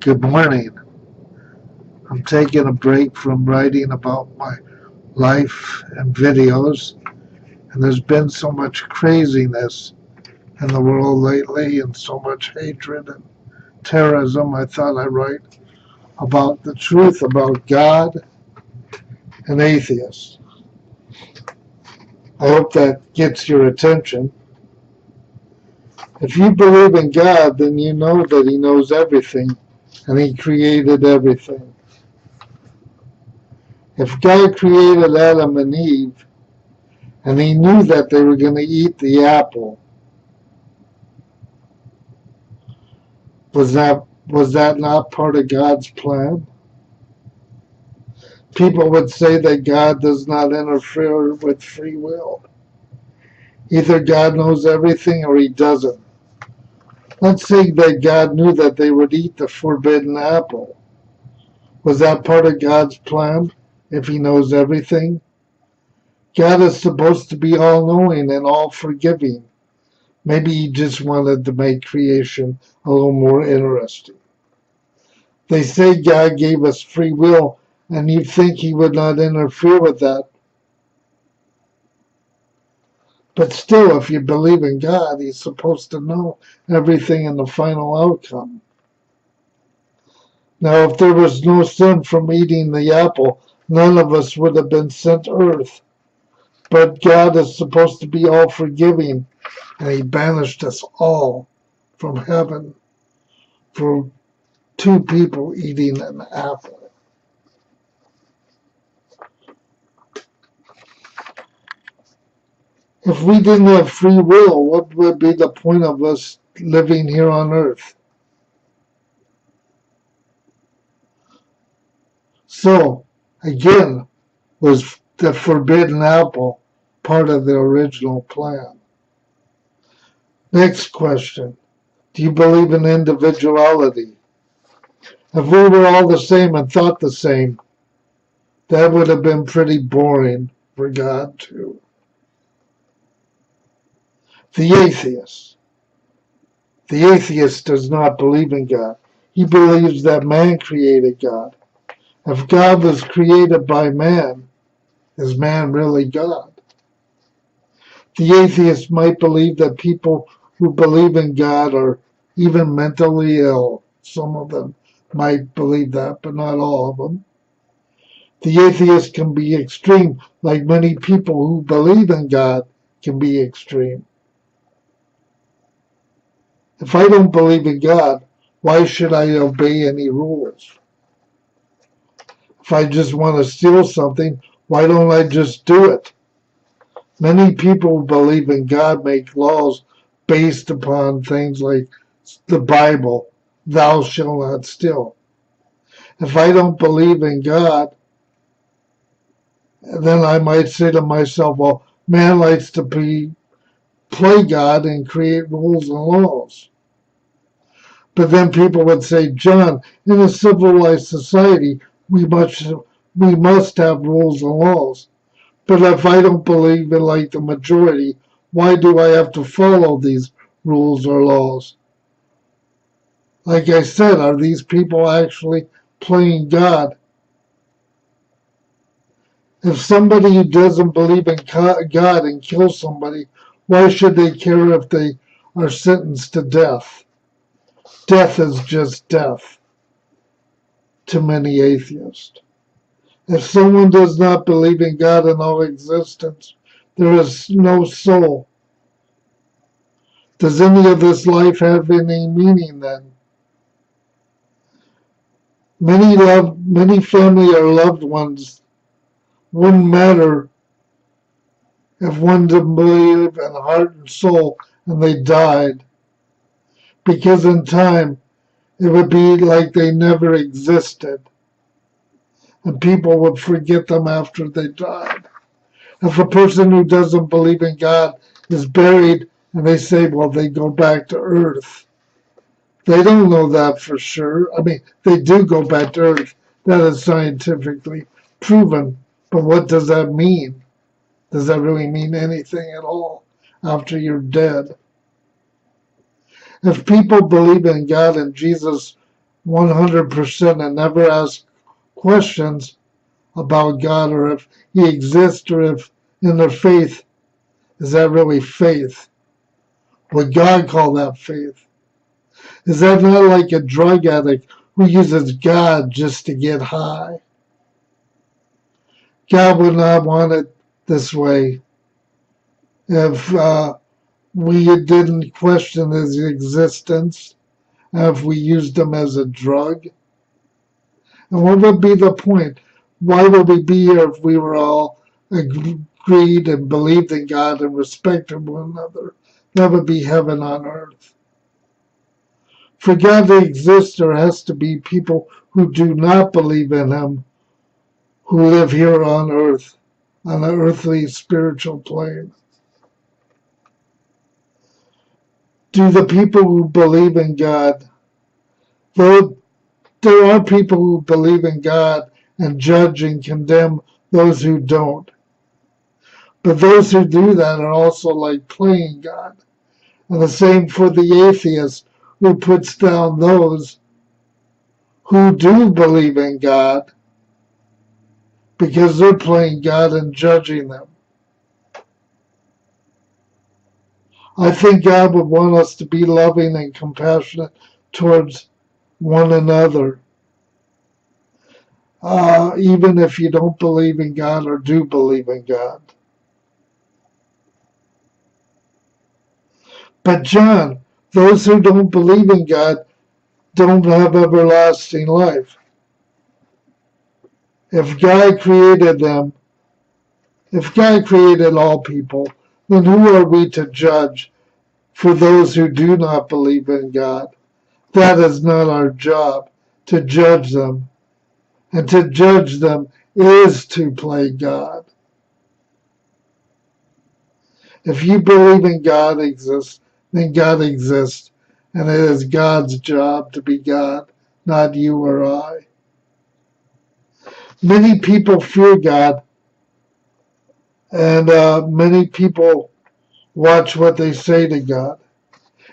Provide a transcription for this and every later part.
Good morning. I'm taking a break from writing about my life and videos, and there's been so much craziness in the world lately and so much hatred and terrorism. I thought I'd write about the truth about God and atheists. I hope that gets your attention. If you believe in God, then you know that He knows everything and He created everything. If God created Adam and Eve, and He knew that they were going to eat the apple, was that not part of God's plan? People would say that God does not interfere with free will. Either God knows everything or He doesn't. Let's say that God knew that they would eat the forbidden apple. Was that part of God's plan if He knows everything? God is supposed to be all-knowing and all-forgiving. Maybe He just wanted to make creation a little more interesting. They say God gave us free will, and you'd think He would not interfere with that. But still, if you believe in God, He's supposed to know everything in the final outcome. Now, if there was no sin from eating the apple, none of us would have been sent to earth. But God is supposed to be all-forgiving, and He banished us all from heaven for two people eating an apple. If we didn't have free will, what would be the point of us living here on earth? So, again, was the forbidden apple part of the original plan? Next question. Do you believe in individuality? If we were all the same and thought the same, that would have been pretty boring for God too. The atheist. The atheist does not believe in God. He believes that man created God. If God was created by man, is man really God? The atheist might believe that people who believe in God are even mentally ill. Some of them might believe that, but not all of them. The atheist can be extreme, like many people who believe in God can be extreme. If I don't believe in God, why should I obey any rules? If I just want to steal something, why don't I just do it? Many people who believe in God make laws based upon things like the Bible, thou shalt not steal. If I don't believe in God, then I might say to myself, well, man likes to play God and create rules and laws. But then people would say, John, in a civilized society, we must have rules and laws. But if I don't believe in like the majority, why do I have to follow these rules or laws? Like I said, are these people actually playing God? If somebody who doesn't believe in God and kills somebody, why should they care if they are sentenced to death? Death is just death to many atheists. If someone does not believe in God and all existence, there is no soul. Does any of this life have any meaning then? Many family or loved ones wouldn't matter if one didn't believe in heart and soul and they died, because in time it would be like they never existed and people would forget them after they died. If a person who doesn't believe in God is buried and they say, well, they go back to earth, they don't know that for sure. I mean, they do go back to earth. That is scientifically proven. But what does that mean? Does that really mean anything at all after you're dead? If people believe in God and Jesus 100% and never ask questions about God or if he exists or if in their faith, is that really faith? Would God call that faith? Is that not like a drug addict who uses God just to get high? God would not want it this way if we didn't question his existence, if we used him as a drug. And what would be the point? Why would we be here if we were all agreed and believed in God and respected one another? That would be heaven on earth. For God to exist, there has to be people who do not believe in him, who live here on earth, on the earthly spiritual plane. Do the people who believe in God, though there are people who believe in God and judge and condemn those who don't, but those who do that are also like playing God. And the same for the atheist who puts down those who do believe in God because they're playing God and judging them. I think God would want us to be loving and compassionate towards one another, even if you don't believe in God or do believe in God. But John, those who don't believe in God don't have everlasting life. If God created them, if God created all people, then who are we to judge for those who do not believe in God? That is not our job, to judge them. And to judge them is to play God. If you believe in God exists, then God exists, and it is God's job to be God, not you or I. Many people fear God, and many people watch what they say to God.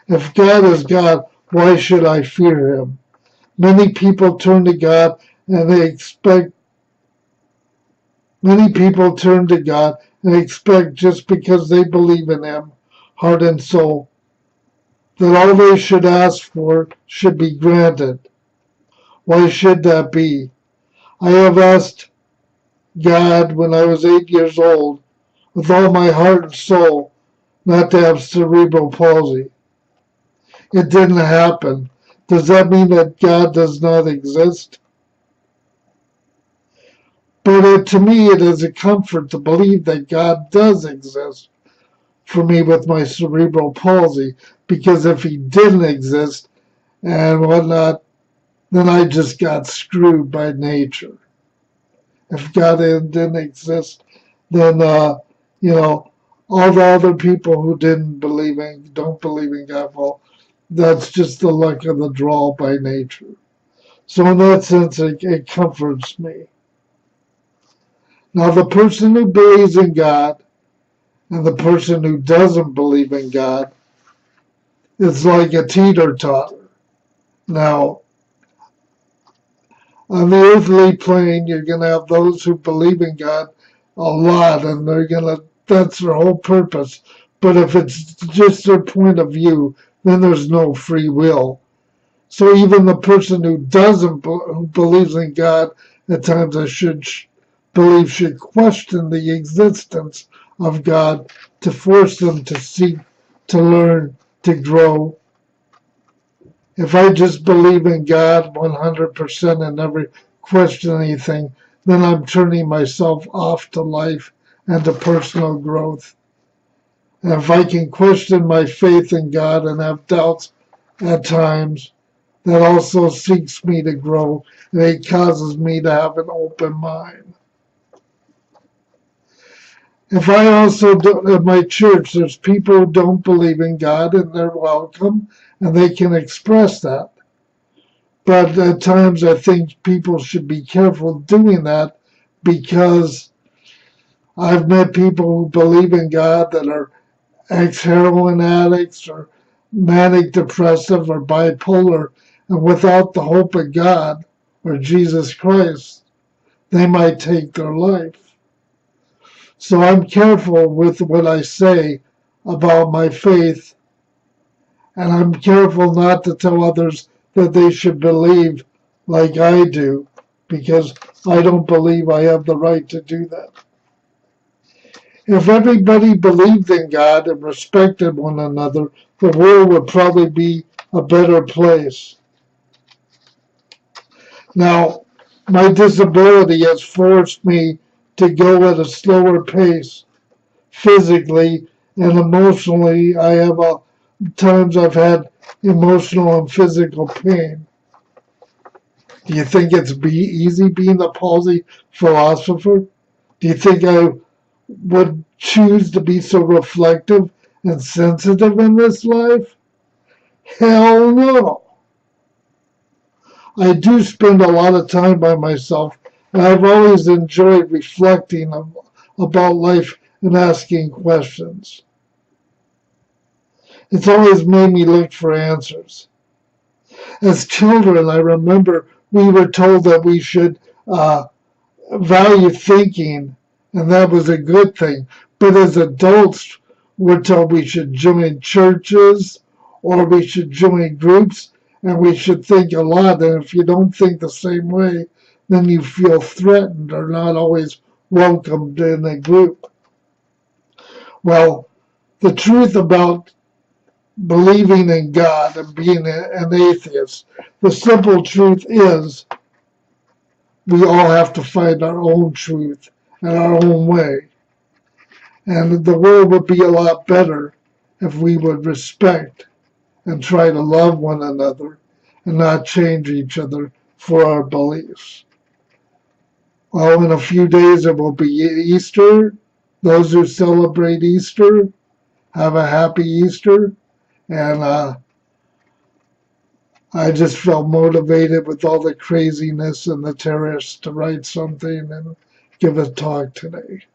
If God is God, why should I fear him? Many people turn to God and they expect Many people turn to God and expect just because they believe in him, heart and soul, that all they should ask for should be granted. Why should that be? I have asked God when I was 8 years old, with all my heart and soul, not to have cerebral palsy. It didn't happen. Does that mean that God does not exist? But to me, it is a comfort to believe that God does exist for me with my cerebral palsy, because if he didn't exist and whatnot, then I just got screwed by nature. If God didn't exist, then all the other people who don't believe in God, well, that's just the luck of the draw by nature. So in that sense, it comforts me. Now the person who believes in God and the person who doesn't believe in God, it's like a teeter-totter. Now, on the earthly plane, you're going to have those who believe in God a lot, and that's their whole purpose. But if it's just their point of view, then there's no free will. So even the person who who believes in God, at times should question the existence of God to force them to seek, to learn, to grow. If I just believe in God 100% and never question anything, then I'm turning myself off to life and to personal growth. And if I can question my faith in God and have doubts at times, that also seeks me to grow, and it causes me to have an open mind. If I also do, at my church, there's people who don't believe in God, and they're welcome, and they can express that. But at times I think people should be careful doing that, because I've met people who believe in God that are ex-heroin addicts or manic depressive or bipolar, and without the hope of God or Jesus Christ, they might take their life. So I'm careful with what I say about my faith, and I'm careful not to tell others that they should believe like I do, because I don't believe I have the right to do that. If everybody believed in God and respected one another, the world would probably be a better place. Now, my disability has forced me to go at a slower pace. Physically and emotionally, I have times I've had emotional and physical pain. Do you think it's easy being a palsy philosopher? Do you think I would choose to be so reflective and sensitive in this life? Hell no. I do spend a lot of time by myself, and I've always enjoyed reflecting about life and asking questions. It's always made me look for answers. As children, I remember we were told that we should value thinking, and that was a good thing. But as adults, we're told we should join churches or we should join groups and we should think a lot. And if you don't think the same way, then you feel threatened or not always welcomed in a group. Well, the truth about believing in God and being an atheist, the simple truth is we all have to find our own truth and our own way. And the world would be a lot better if we would respect and try to love one another and not change each other for our beliefs. Well, in a few days it will be Easter. Those who celebrate Easter, have a happy Easter. And I just felt motivated with all the craziness and the terrorists to write something and give a talk today.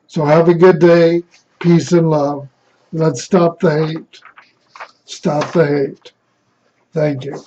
So have a good day. Peace and love. Let's stop the hate. Stop the hate. Thank you.